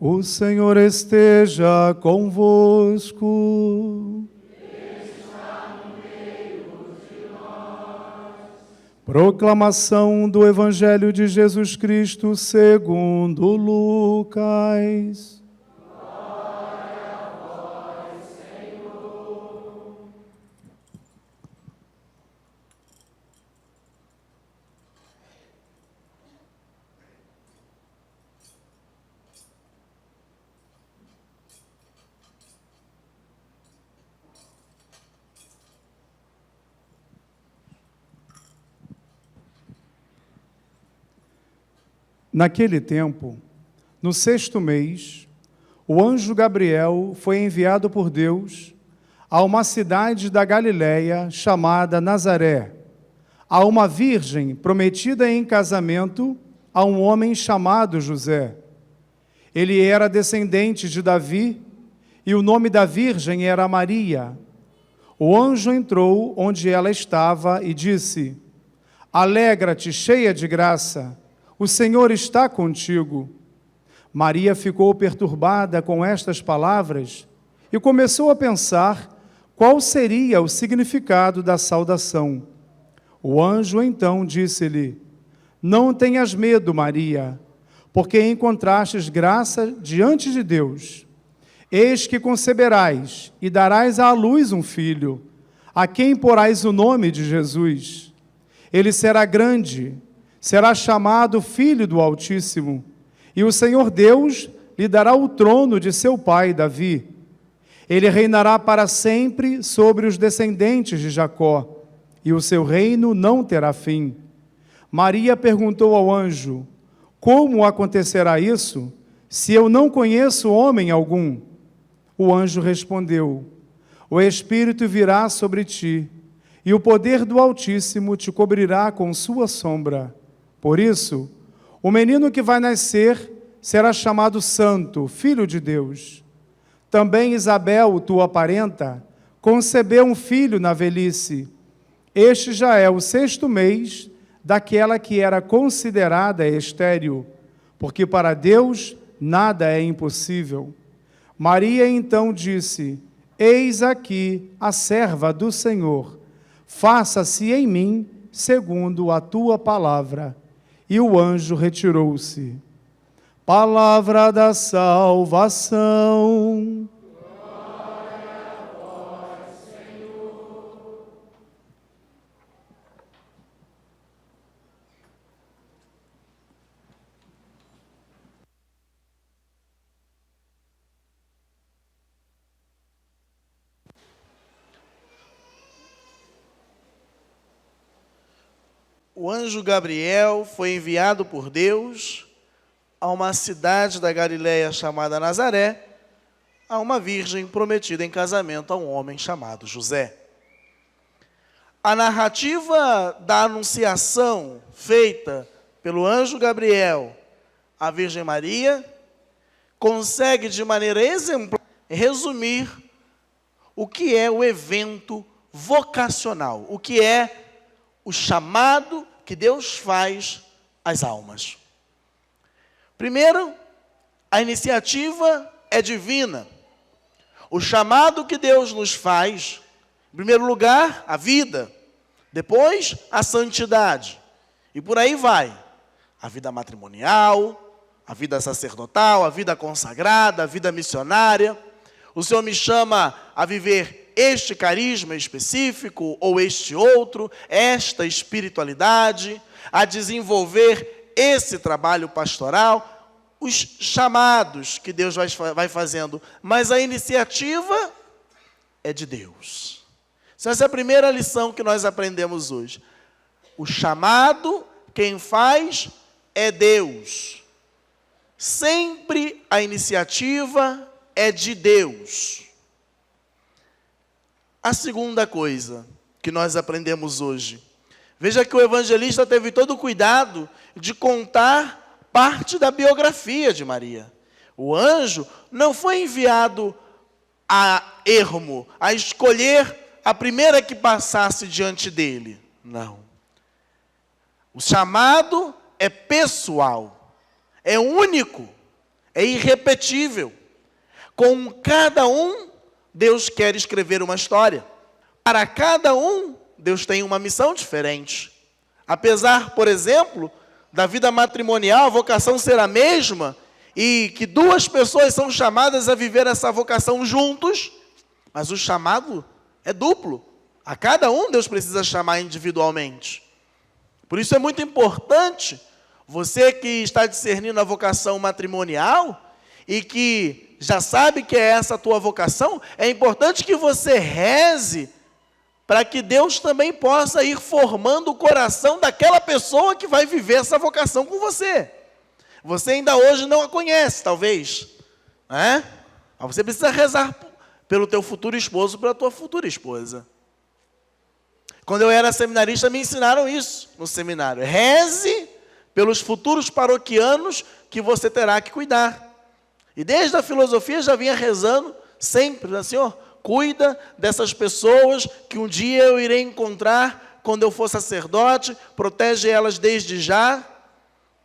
O Senhor esteja convosco. Proclamação do Evangelho de Jesus Cristo segundo Lucas. Glória a vós, Senhor. Naquele tempo, no 6º mês, o anjo Gabriel foi enviado por Deus a uma cidade da Galiléia chamada Nazaré, a uma virgem prometida em casamento a um homem chamado José. Ele era descendente de Davi e o nome da virgem era Maria. O anjo entrou onde ela estava e disse: Alegra-te, cheia de graça, o Senhor está contigo. Maria ficou perturbada com estas palavras e começou a pensar qual seria o significado da saudação. O anjo então disse-lhe: Não tenhas medo, Maria, porque encontrastes graça diante de Deus. Eis que conceberás e darás à luz um filho, a quem porás o nome de Jesus. Ele será grande, será chamado Filho do Altíssimo, e o Senhor Deus lhe dará o trono de seu pai Davi. Ele reinará para sempre sobre os descendentes de Jacó, e o seu reino não terá fim. Maria perguntou ao anjo: Como acontecerá isso, se eu não conheço homem algum? O anjo respondeu: O Espírito virá sobre ti, e o poder do Altíssimo te cobrirá com sua sombra. Por isso, o menino que vai nascer será chamado Santo, Filho de Deus. Também Isabel, tua parenta, concebeu um filho na velhice. Este já é o 6º mês daquela que era considerada estéril, porque para Deus nada é impossível. Maria então disse: Eis aqui a serva do Senhor, faça-se em mim segundo a tua palavra. E o anjo retirou-se. Palavra da salvação. Glória a vós, Senhor. O anjo Gabriel foi enviado por Deus a uma cidade da Galiléia chamada Nazaré, a uma virgem prometida em casamento a um homem chamado José. A narrativa da anunciação feita pelo anjo Gabriel à Virgem Maria consegue de maneira exemplar resumir o que é o evento vocacional, o que é o chamado que Deus faz às almas. Primeiro, a iniciativa é divina. O chamado que Deus nos faz, em primeiro lugar, a vida, depois, a santidade, e por aí vai. A vida matrimonial, a vida sacerdotal, a vida consagrada, a vida missionária. O Senhor me chama a viver este carisma específico ou este outro, esta espiritualidade, a desenvolver esse trabalho pastoral, os chamados que Deus vai fazendo, mas a iniciativa é de Deus. Essa é a primeira lição que nós aprendemos hoje. O chamado, quem faz é Deus. Sempre a iniciativa é de Deus. A segunda coisa que nós aprendemos hoje. Veja que o evangelista teve todo o cuidado de contar parte da biografia de Maria. O anjo não foi enviado a ermo, a escolher a primeira que passasse diante dele. Não. O chamado é pessoal, é único, é irrepetível. Com cada um, Deus quer escrever uma história. Para cada um, Deus tem uma missão diferente. Apesar, por exemplo, da vida matrimonial, a vocação ser a mesma, e que duas pessoas são chamadas a viver essa vocação juntos, mas o chamado é duplo. A cada um Deus precisa chamar individualmente. Por isso é muito importante, você que está discernindo a vocação matrimonial e que já sabe que é essa a tua vocação, é importante que você reze para que Deus também possa ir formando o coração daquela pessoa que vai viver essa vocação com você. Você ainda hoje não a conhece, talvez, né? Mas você precisa rezar pelo teu futuro esposo, pela tua futura esposa. Quando eu era seminarista, me ensinaram isso no seminário. Reze pelos futuros paroquianos que você terá que cuidar. E desde a filosofia já vinha rezando sempre, né? Senhor, cuida dessas pessoas que um dia eu irei encontrar quando eu for sacerdote, protege elas desde já.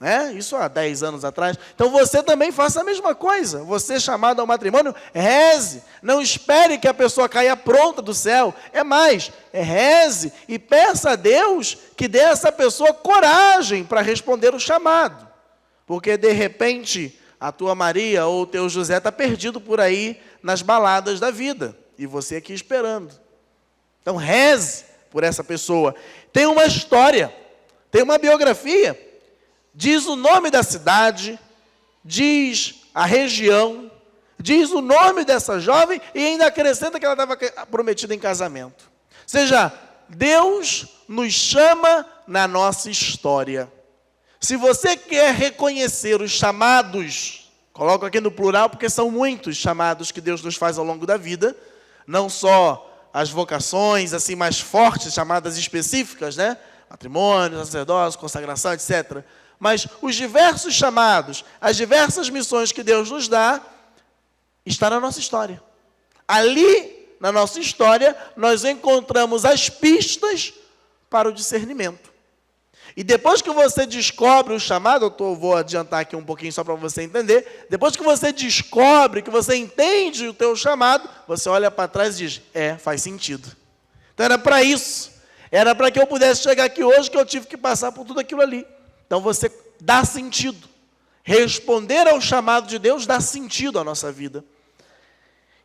Né? Isso há 10 anos atrás. Então você também faça a mesma coisa. Você chamado ao matrimônio, reze. Não espere que a pessoa caia pronta do céu. É mais, reze e peça a Deus que dê a essa pessoa coragem para responder o chamado. Porque de repente a tua Maria ou o teu José está perdido por aí nas baladas da vida. E você aqui esperando. Então reze por essa pessoa. Tem uma história, tem uma biografia. Diz o nome da cidade, diz a região, diz o nome dessa jovem e ainda acrescenta que ela estava prometida em casamento. Ou seja, Deus nos chama na nossa história. Se você quer reconhecer os chamados, coloco aqui no plural porque são muitos chamados que Deus nos faz ao longo da vida, não só as vocações assim mais fortes, chamadas específicas, né? Matrimônio, sacerdócio, consagração, etc., mas os diversos chamados, as diversas missões que Deus nos dá, está na nossa história. Ali, na nossa história, nós encontramos as pistas para o discernimento. E depois que você descobre o chamado, vou adiantar aqui um pouquinho só para você entender, depois que você descobre, que você entende o teu chamado, você olha para trás e diz, faz sentido. Então era para isso, era para que eu pudesse chegar aqui hoje, que eu tive que passar por tudo aquilo ali. Então você dá sentido. Responder ao chamado de Deus dá sentido à nossa vida.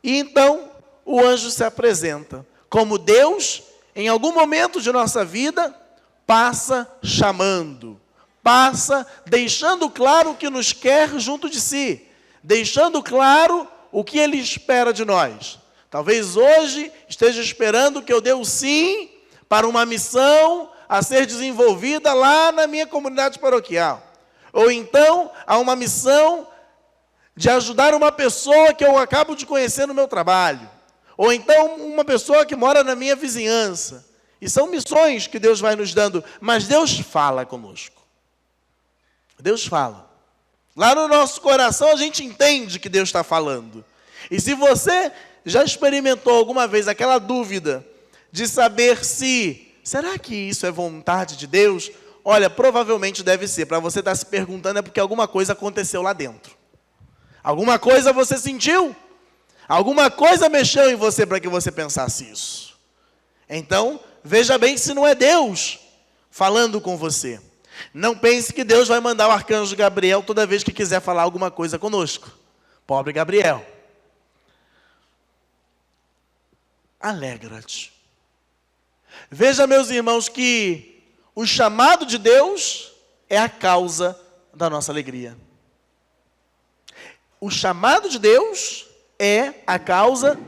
E então o anjo se apresenta como Deus, em algum momento de nossa vida, passa chamando, passa deixando claro o que nos quer junto de si, deixando claro o que Ele espera de nós. Talvez hoje esteja esperando que eu dê o sim para uma missão a ser desenvolvida lá na minha comunidade paroquial. Ou então, a uma missão de ajudar uma pessoa que eu acabo de conhecer no meu trabalho. Ou então, uma pessoa que mora na minha vizinhança. E são missões que Deus vai nos dando, mas Deus fala conosco. Deus fala. Lá no nosso coração a gente entende que Deus está falando. E se você já experimentou alguma vez aquela dúvida de saber se será que isso é vontade de Deus? Olha, provavelmente deve ser. Para você estar se perguntando é porque alguma coisa aconteceu lá dentro. Alguma coisa você sentiu. Alguma coisa mexeu em você para que você pensasse isso. Então, veja bem se não é Deus falando com você. Não pense que Deus vai mandar o arcanjo Gabriel toda vez que quiser falar alguma coisa conosco. Pobre Gabriel. Alegra-te. Veja, meus irmãos, que o chamado de Deus é a causa da nossa alegria. O chamado de Deus é a causa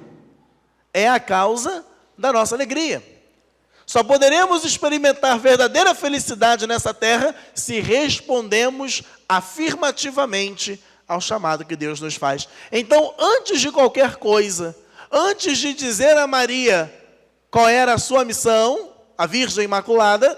da nossa alegria. Só poderemos experimentar verdadeira felicidade nessa terra se respondemos afirmativamente ao chamado que Deus nos faz. Então, antes de qualquer coisa, antes de dizer a Maria qual era a sua missão, a Virgem Imaculada,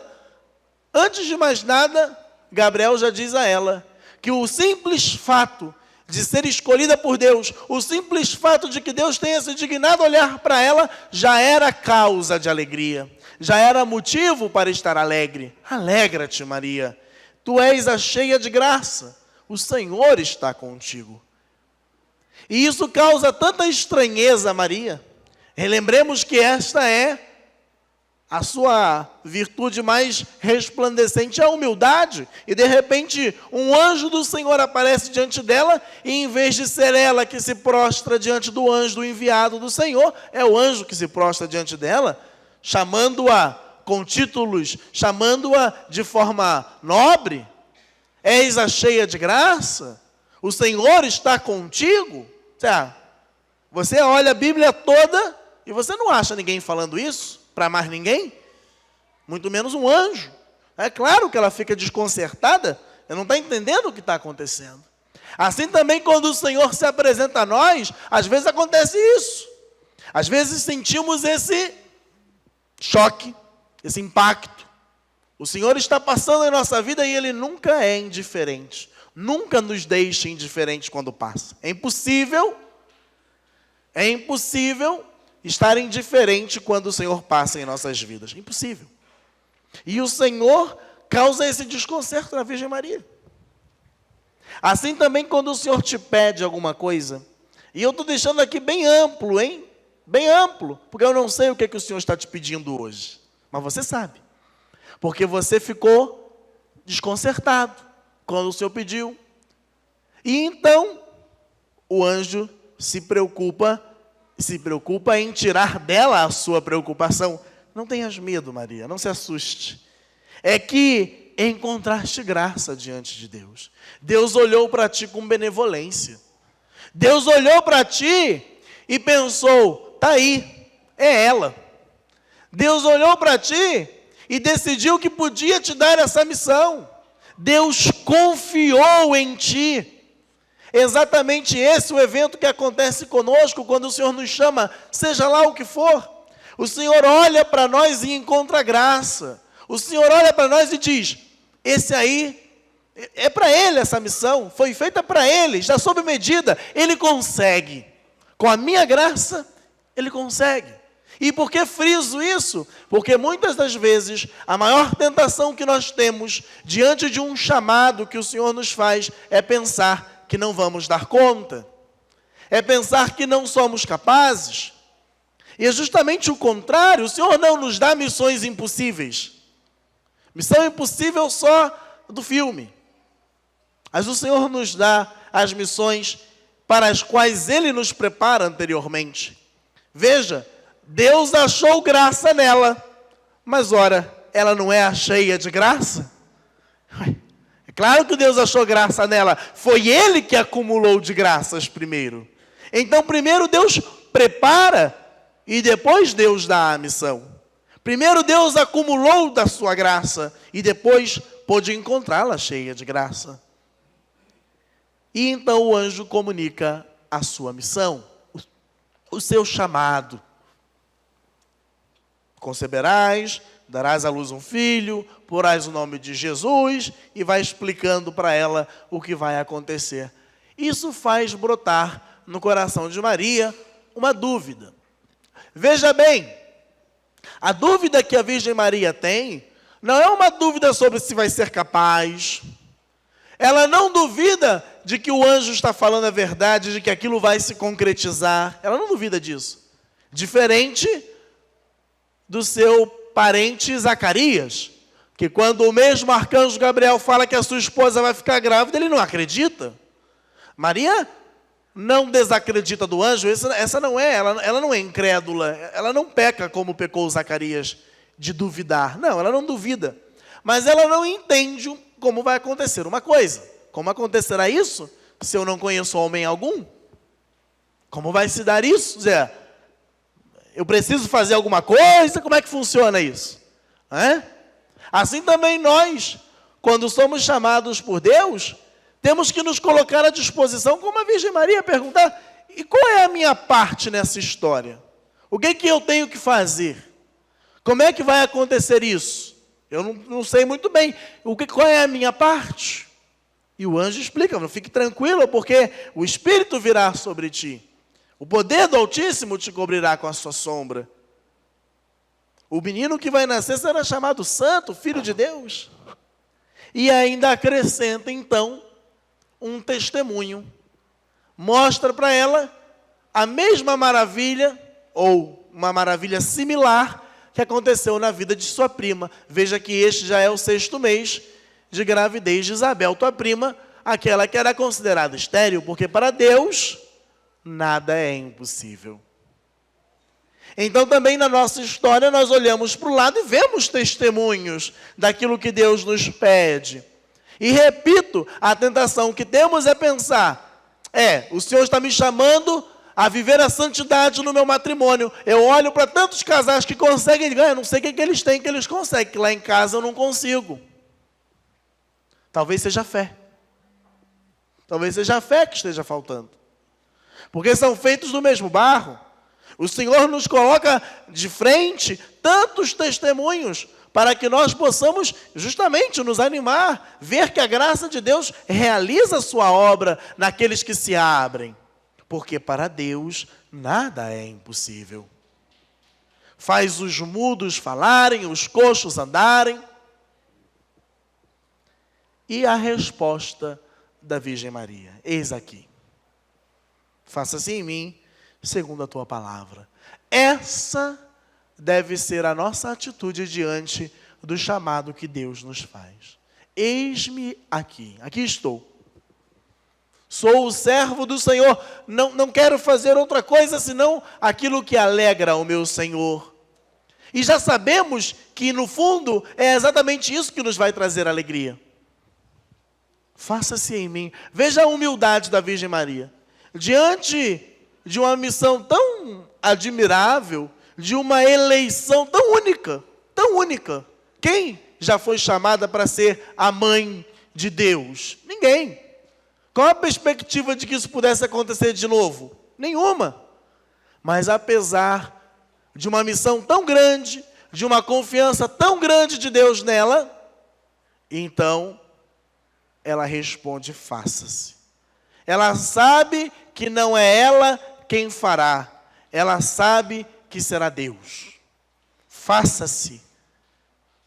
antes de mais nada, Gabriel já diz a ela que o simples fato de ser escolhida por Deus, o simples fato de que Deus tenha se dignado olhar para ela, já era causa de alegria, já era motivo para estar alegre. Alegra-te, Maria, tu és a cheia de graça, o Senhor está contigo. E isso causa tanta estranheza a Maria. Relembremos que esta é a sua virtude mais resplandecente, a humildade. E de repente, um anjo do Senhor aparece diante dela, e em vez de ser ela que se prostra diante do anjo, do enviado do Senhor, é o anjo que se prostra diante dela, chamando-a com títulos, chamando-a de forma nobre. És a cheia de graça? O Senhor está contigo? Você olha a Bíblia toda e você não acha ninguém falando isso para mais ninguém? Muito menos um anjo. É claro que ela fica desconcertada, ela não está entendendo o que está acontecendo. Assim também quando o Senhor se apresenta a nós, às vezes acontece isso. Às vezes sentimos esse choque, esse impacto. O Senhor está passando em nossa vida e Ele nunca é indiferente. Nunca nos deixa indiferentes quando passa. É impossível estar indiferente quando o Senhor passa em nossas vidas. Impossível. E o Senhor causa esse desconcerto na Virgem Maria. Assim também quando o Senhor te pede alguma coisa, e eu estou deixando aqui bem amplo, hein? Bem amplo, porque eu não sei o que é que o Senhor está te pedindo hoje. Mas você sabe. Porque você ficou desconcertado quando o Senhor pediu. E então, o anjo se preocupa em tirar dela a sua preocupação. Não tenhas medo, Maria, não se assuste. É que encontraste graça diante de Deus. Deus olhou para ti com benevolência. Deus olhou para ti e pensou, está aí, é ela. Deus olhou para ti e decidiu que podia te dar essa missão. Deus confiou em ti. Exatamente esse é o evento que acontece conosco quando o Senhor nos chama, seja lá o que for. O Senhor olha para nós e encontra graça. O Senhor olha para nós e diz, esse aí, é para ele essa missão, foi feita para ele, está sob medida, ele consegue. Com a minha graça, ele consegue. E por que friso isso? Porque muitas das vezes, a maior tentação que nós temos, diante de um chamado que o Senhor nos faz, é pensar que não vamos dar conta. É pensar que não somos capazes. E é justamente o contrário, o Senhor não nos dá missões impossíveis. Missão impossível só do filme. Mas o Senhor nos dá as missões para as quais Ele nos prepara anteriormente. Veja, Deus achou graça nela, mas ora, ela não é a cheia de graça? É claro que Deus achou graça nela, foi Ele que acumulou de graças primeiro. Então primeiro Deus prepara e depois Deus dá a missão. Primeiro Deus acumulou da sua graça e depois pôde encontrá-la cheia de graça. E então o anjo comunica a sua missão, o seu chamado. Conceberás, darás à luz um filho, porás o nome de Jesus, e vai explicando para ela o que vai acontecer. Isso faz brotar no coração de Maria uma dúvida. Veja bem, a dúvida que a Virgem Maria tem, não é uma dúvida sobre se vai ser capaz. Ela não duvida de que o anjo está falando a verdade, de que aquilo vai se concretizar. Ela não duvida disso. Diferente do seu parente Zacarias, que quando o mesmo arcanjo Gabriel fala que a sua esposa vai ficar grávida, ele não acredita. Maria não desacredita do anjo, essa não é, ela não é incrédula, ela não peca como pecou Zacarias de duvidar. Não, ela não duvida, mas ela não entende como vai acontecer uma coisa. Como acontecerá isso se eu não conheço homem algum? Como vai se dar isso, Zé? Eu preciso fazer alguma coisa? Como é que funciona isso? Assim também nós, quando somos chamados por Deus, temos que nos colocar à disposição, como a Virgem Maria, perguntar, e qual é a minha parte nessa história? O que eu tenho que fazer? Como é que vai acontecer isso? Eu não sei muito bem. Qual é a minha parte? E o anjo explica, não fique tranquilo, porque o Espírito virá sobre ti. O poder do Altíssimo te cobrirá com a sua sombra. O menino que vai nascer será chamado Santo, Filho de Deus. E ainda acrescenta, então, um testemunho mostra para ela a mesma maravilha, ou uma maravilha similar, que aconteceu na vida de sua prima. Veja que este já é o 6º mês de gravidez de Isabel, tua prima, aquela que era considerada estéril, porque para Deus nada é impossível. Então também na nossa história nós olhamos para o lado e vemos testemunhos daquilo que Deus nos pede. E repito, a tentação que temos é pensar, o Senhor está me chamando a viver a santidade no meu matrimônio. Eu olho para tantos casais que conseguem, eu não sei o que eles têm que eles conseguem, que lá em casa eu não consigo. Talvez seja fé. Talvez seja a fé que esteja faltando. Porque são feitos do mesmo barro. O Senhor nos coloca de frente tantos testemunhos para que nós possamos justamente nos animar, ver que a graça de Deus realiza a sua obra naqueles que se abrem. Porque para Deus nada é impossível. Faz os mudos falarem, os coxos andarem. E a resposta da Virgem Maria, eis aqui. Faça-se em mim, segundo a tua palavra. Essa deve ser a nossa atitude diante do chamado que Deus nos faz. Eis-me aqui, aqui estou. Sou o servo do Senhor, não quero fazer outra coisa senão aquilo que alegra o meu Senhor. E já sabemos que no fundo é exatamente isso que nos vai trazer alegria. Faça-se em mim. Veja a humildade da Virgem Maria. Diante de uma missão tão admirável, de uma eleição tão única. Quem já foi chamada para ser a mãe de Deus? Ninguém. Qual a perspectiva de que isso pudesse acontecer de novo? Nenhuma. Mas apesar de uma missão tão grande, de uma confiança tão grande de Deus nela, então ela responde, faça-se. Ela sabe que não é ela quem fará. Ela sabe que será Deus. Faça-se.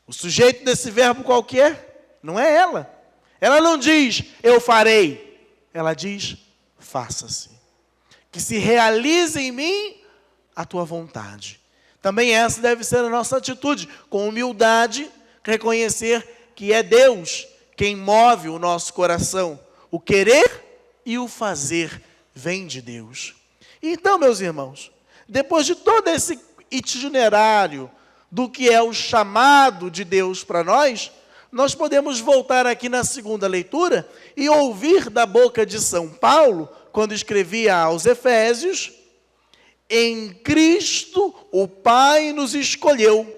O sujeito desse verbo qual que é? Não é ela. Ela não diz, eu farei. Ela diz, faça-se. Que se realize em mim a tua vontade. Também essa deve ser a nossa atitude. Com humildade, reconhecer que é Deus quem move o nosso coração. O querer e o fazer vem de Deus. Então, meus irmãos, depois de todo esse itinerário do que é o chamado de Deus para nós podemos voltar aqui na segunda leitura e ouvir da boca de São Paulo, quando escrevia aos Efésios, em Cristo o Pai nos escolheu,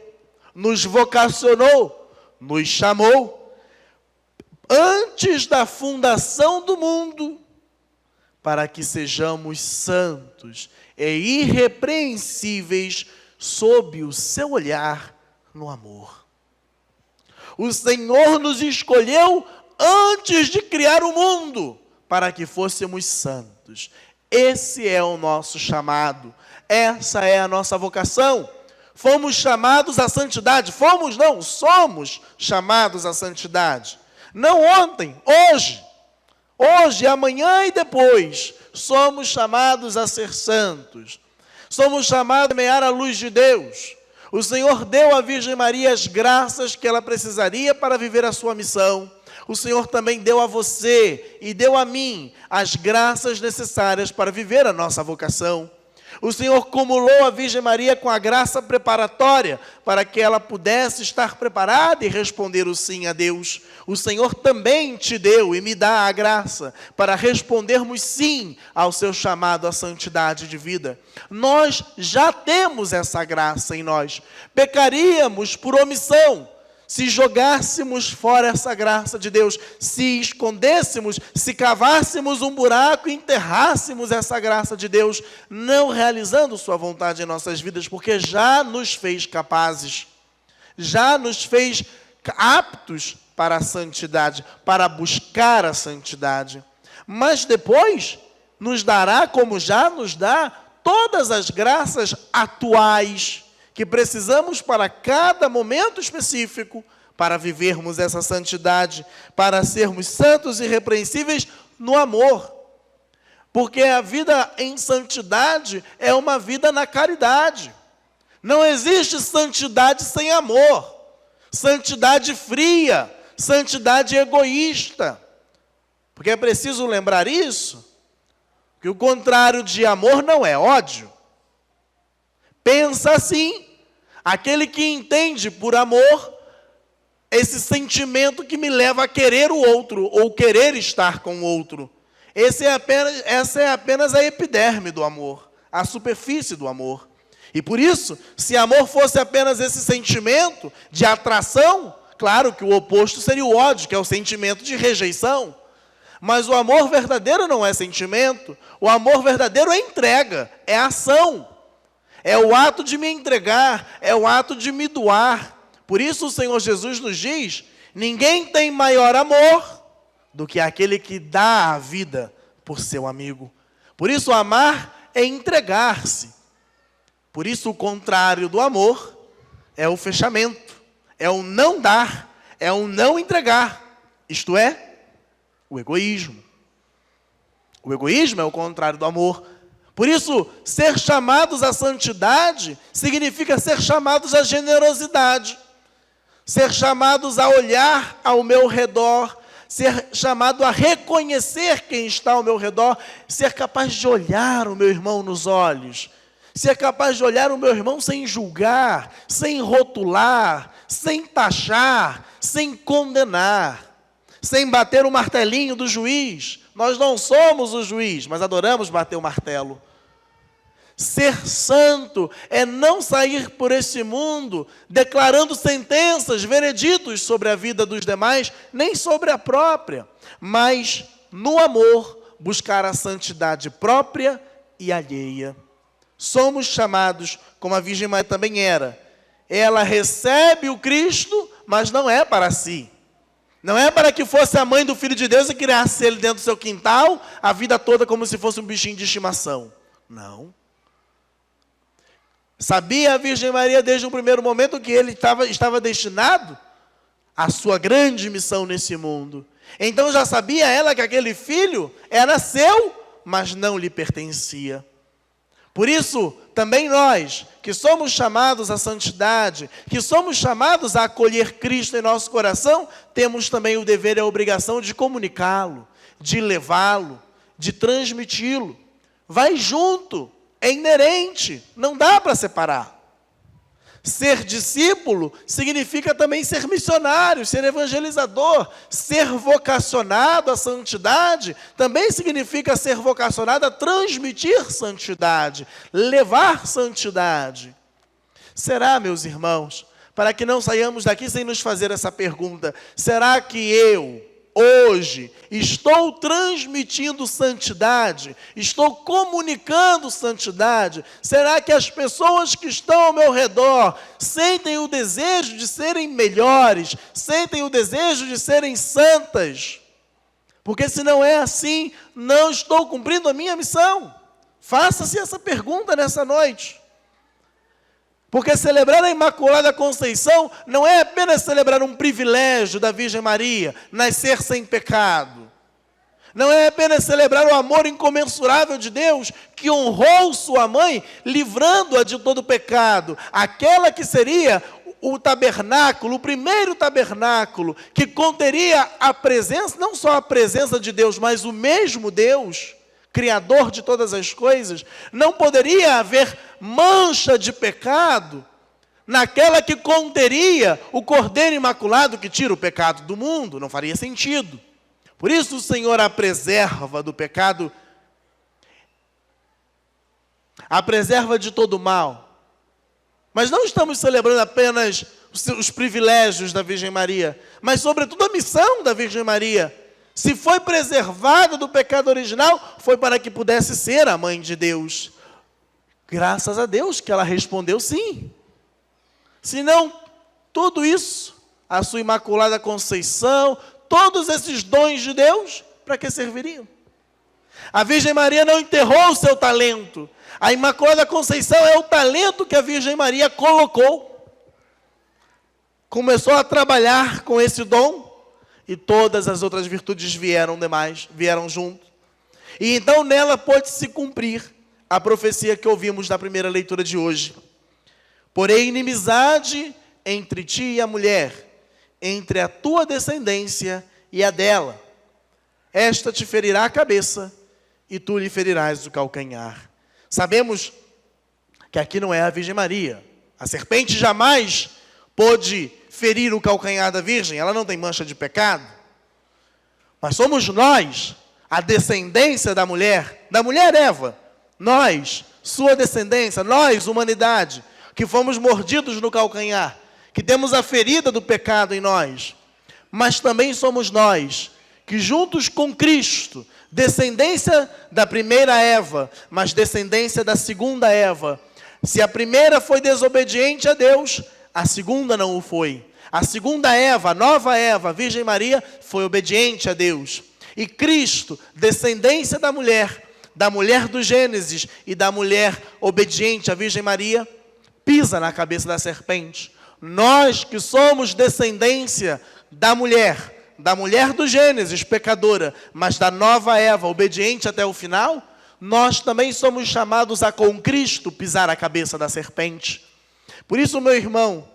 nos vocacionou, nos chamou, antes da fundação do mundo, para que sejamos santos e irrepreensíveis sob o seu olhar no amor. O Senhor nos escolheu antes de criar o mundo, para que fôssemos santos. Esse é o nosso chamado, essa é a nossa vocação. Fomos chamados à santidade, somos chamados à santidade. Não ontem, hoje, amanhã e depois, somos chamados a ser santos. Somos chamados a semear a luz de Deus. O Senhor deu à Virgem Maria as graças que ela precisaria para viver a sua missão. O Senhor também deu a você e deu a mim as graças necessárias para viver a nossa vocação. O Senhor cumulou a Virgem Maria com a graça preparatória para que ela pudesse estar preparada e responder o sim a Deus. O Senhor também te deu e me dá a graça para respondermos sim ao seu chamado à santidade de vida. Nós já temos essa graça em nós. Pecaríamos por omissão se jogássemos fora essa graça de Deus, se escondêssemos, se cavássemos um buraco e enterrássemos essa graça de Deus, não realizando sua vontade em nossas vidas, porque já nos fez capazes, já nos fez aptos para a santidade, para buscar a santidade. Mas depois nos dará, como já nos dá, todas as graças atuais que precisamos para cada momento específico, para vivermos essa santidade, para sermos santos e irrepreensíveis no amor. Porque a vida em santidade é uma vida na caridade. Não existe santidade sem amor. Santidade fria, santidade egoísta. Porque é preciso lembrar isso, que o contrário de amor não é ódio. Pensa assim, aquele que entende por amor esse sentimento que me leva a querer o outro, ou querer estar com o outro. Essa é apenas a epiderme do amor, a superfície do amor. E por isso, se amor fosse apenas esse sentimento de atração, claro que o oposto seria o ódio, que é o sentimento de rejeição. Mas o amor verdadeiro não é sentimento, o amor verdadeiro é entrega, é ação. É o ato de me entregar, é o ato de me doar. Por isso o Senhor Jesus nos diz, ninguém tem maior amor do que aquele que dá a vida por seu amigo. Por isso amar é entregar-se. Por isso o contrário do amor é o fechamento, é o não dar, é o não entregar. Isto é, o egoísmo. O egoísmo é o contrário do amor. Por isso, ser chamados à santidade significa ser chamados à generosidade. Ser chamados a olhar ao meu redor, ser chamado a reconhecer quem está ao meu redor, ser capaz de olhar o meu irmão nos olhos, ser capaz de olhar o meu irmão sem julgar, sem rotular, sem taxar, sem condenar, sem bater o martelinho do juiz. Nós não somos o juiz, mas adoramos bater o martelo. Ser santo é não sair por esse mundo declarando sentenças, vereditos sobre a vida dos demais, nem sobre a própria, mas no amor buscar a santidade própria e alheia. Somos chamados, como a Virgem Maria também era. Ela recebe o Cristo, mas não é para si. Não é para que fosse a mãe do Filho de Deus e criasse ele dentro do seu quintal, a vida toda como se fosse um bichinho de estimação. Não. Sabia a Virgem Maria desde o primeiro momento que ele estava destinado à sua grande missão nesse mundo. Então já sabia ela que aquele filho era seu, mas não lhe pertencia. Por isso, também nós, que somos chamados à santidade, que somos chamados a acolher Cristo em nosso coração, temos também o dever e a obrigação de comunicá-lo, de levá-lo, de transmiti-lo. Vai junto, é inerente, não dá para separar. Ser discípulo significa também ser missionário, ser evangelizador. Ser vocacionado à santidade também significa ser vocacionado a transmitir santidade, levar santidade. Será, meus irmãos, para que não saiamos daqui sem nos fazer essa pergunta, será que eu, hoje, estou transmitindo santidade? Estou comunicando santidade? Será que as pessoas que estão ao meu redor sentem o desejo de serem melhores? Sentem o desejo de serem santas? Porque se não é assim, não estou cumprindo a minha missão. Faça-se essa pergunta nessa noite. Porque celebrar a Imaculada Conceição não é apenas celebrar um privilégio da Virgem Maria, nascer sem pecado. Não é apenas celebrar o amor incomensurável de Deus, que honrou sua mãe, livrando-a de todo pecado. Aquela que seria o tabernáculo, o primeiro tabernáculo, que conteria a presença, não só a presença de Deus, mas o mesmo Deus, Criador de todas as coisas. Não poderia haver mancha de pecado naquela que conteria o Cordeiro Imaculado que tira o pecado do mundo. Não faria sentido. Por isso o Senhor a preserva do pecado, a preserva de todo mal. Mas não estamos celebrando apenas os privilégios da Virgem Maria, mas sobretudo a missão da Virgem Maria. Se foi preservada do pecado original, foi para que pudesse ser a mãe de Deus. Graças a Deus que ela respondeu sim. Senão, tudo isso, a sua Imaculada Conceição, todos esses dons de Deus, para que serviriam? A Virgem Maria não enterrou o seu talento. A Imaculada Conceição é o talento que a Virgem Maria colocou. Começou a trabalhar com esse dom, e todas as outras virtudes vieram junto. E então nela pode se cumprir a profecia que ouvimos na primeira leitura de hoje. Porém, inimizade entre ti e a mulher, entre a tua descendência e a dela. Esta te ferirá a cabeça, e tu lhe ferirás o calcanhar. Sabemos que aqui não é a Virgem Maria. A serpente jamais pôde ferir o calcanhar da Virgem, ela não tem mancha de pecado. Mas somos nós, a descendência da mulher Eva, nós, sua descendência, nós, humanidade, que fomos mordidos no calcanhar, que temos a ferida do pecado em nós. Mas também somos nós, que juntos com Cristo, descendência da primeira Eva, mas descendência da segunda Eva. Se a primeira foi desobediente a Deus, a segunda não o foi. A segunda Eva, a nova Eva, a Virgem Maria, foi obediente a Deus. E Cristo, descendência da mulher do Gênesis e da mulher obediente à Virgem Maria, pisa na cabeça da serpente. Nós que somos descendência da mulher do Gênesis, pecadora, mas da nova Eva, obediente até o final, nós também somos chamados a, com Cristo, pisar a cabeça da serpente. Por isso, meu irmão,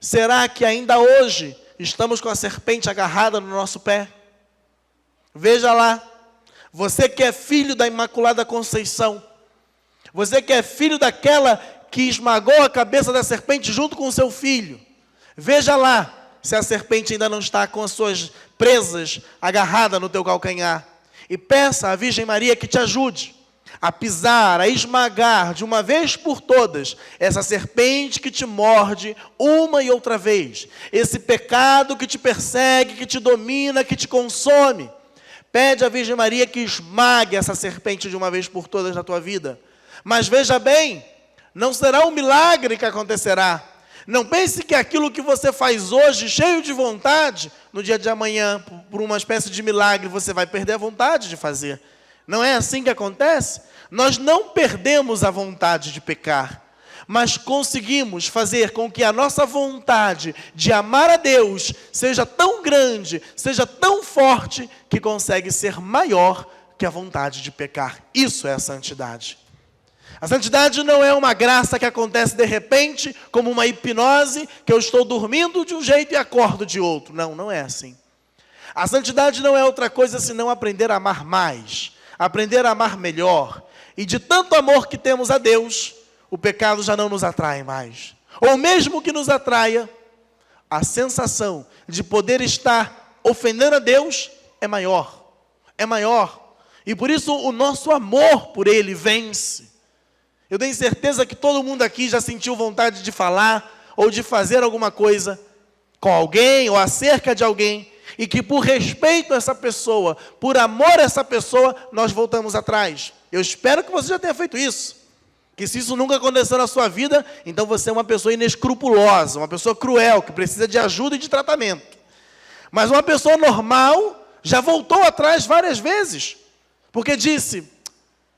será que ainda hoje estamos com a serpente agarrada no nosso pé? Veja lá, você que é filho da Imaculada Conceição, você que é filho daquela que esmagou a cabeça da serpente junto com o seu filho, veja lá se a serpente ainda não está com as suas presas agarrada no teu calcanhar, e peça à Virgem Maria que te ajude a pisar, a esmagar de uma vez por todas essa serpente que te morde uma e outra vez, esse pecado que te persegue, que te domina, que te consome. Pede à Virgem Maria que esmague essa serpente de uma vez por todas na tua vida. Mas veja bem, não será um milagre que acontecerá. Não pense que aquilo que você faz hoje, cheio de vontade, no dia de amanhã, por uma espécie de milagre, você vai perder a vontade de fazer. Não é assim que acontece? Nós não perdemos a vontade de pecar, mas conseguimos fazer com que a nossa vontade de amar a Deus seja tão grande, seja tão forte, que consegue ser maior que a vontade de pecar. Isso é a santidade. A santidade não é uma graça que acontece de repente, como uma hipnose, que eu estou dormindo de um jeito e acordo de outro. Não, não é assim. A santidade não é outra coisa senão aprender a amar mais, aprender a amar melhor. E de tanto amor que temos a Deus, o pecado já não nos atrai mais. Ou mesmo que nos atraia, a sensação de poder estar ofendendo a Deus é maior. É maior. E por isso o nosso amor por Ele vence. Eu tenho certeza que todo mundo aqui já sentiu vontade de falar ou de fazer alguma coisa com alguém ou acerca de alguém, e que por respeito a essa pessoa, por amor a essa pessoa, nós voltamos atrás. Eu espero que você já tenha feito isso. Que se isso nunca aconteceu na sua vida, então você é uma pessoa inescrupulosa, uma pessoa cruel, que precisa de ajuda e de tratamento. Mas uma pessoa normal já voltou atrás várias vezes, porque disse: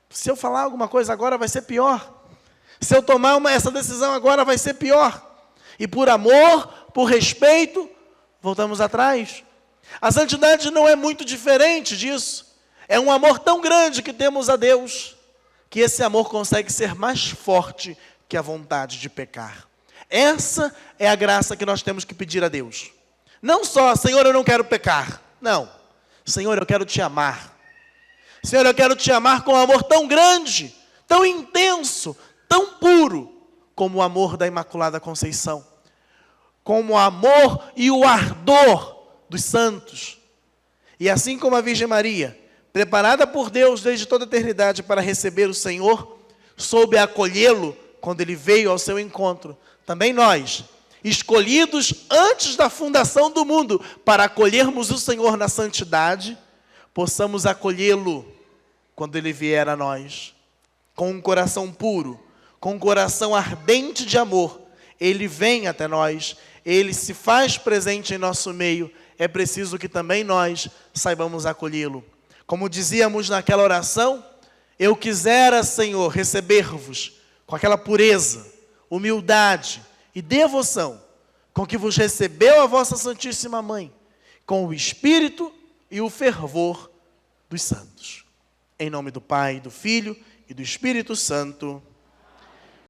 se eu falar alguma coisa agora vai ser pior. Se eu tomar essa decisão agora vai ser pior. E por amor, por respeito, voltamos atrás. A santidade não é muito diferente disso. É um amor tão grande que temos a Deus, que esse amor consegue ser mais forte que a vontade de pecar. Essa é a graça que nós temos que pedir a Deus. Não só, Senhor, eu não quero pecar. Não. Senhor, eu quero te amar. Senhor, eu quero te amar com um amor tão grande, tão intenso, tão puro, como o amor da Imaculada Conceição. Como o amor e o ardor dos santos. E assim como a Virgem Maria, preparada por Deus desde toda a eternidade para receber o Senhor, soube acolhê-lo quando Ele veio ao seu encontro. Também nós, escolhidos antes da fundação do mundo para acolhermos o Senhor na santidade, possamos acolhê-lo quando Ele vier a nós. Com um coração puro, com um coração ardente de amor, Ele vem até nós, Ele se faz presente em nosso meio. É preciso que também nós saibamos acolhê-lo. Como dizíamos naquela oração, eu quisera, Senhor, receber-vos com aquela pureza, humildade e devoção com que vos recebeu a vossa Santíssima Mãe, com o espírito e o fervor dos santos. Em nome do Pai, do Filho e do Espírito Santo.